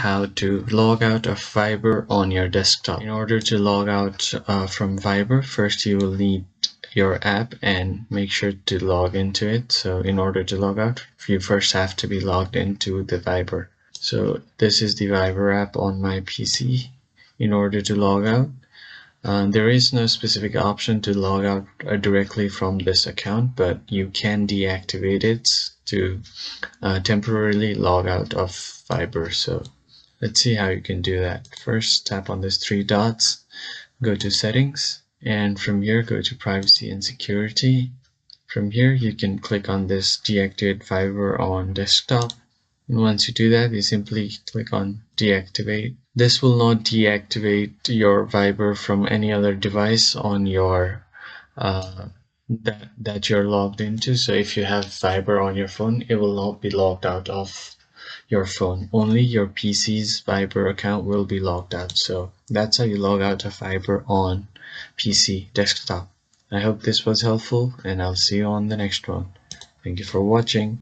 how to log out of Viber on your desktop. In order to log out from Viber, first you will need your app and make sure to log into it. So in order to log out, you first have to be logged into the Viber. So this is the Viber app on my PC. In order to log out, there is no specific option to log out directly from this account, but you can deactivate it to temporarily log out of Viber. So let's see how you can do that. First, tap on these three dots, go to settings, and from here go to privacy and security. From here you can click on this deactivate Viber on desktop. And once you do that, you simply click on deactivate. This will not deactivate your Viber from any other device on your that you're logged into. So if you have Viber on your phone, it will not be logged out of your phone. Only your PC's Viber account will be logged out. So that's how you log out of Viber on PC desktop. I hope this was helpful, and I'll see you on the next one. Thank you for watching.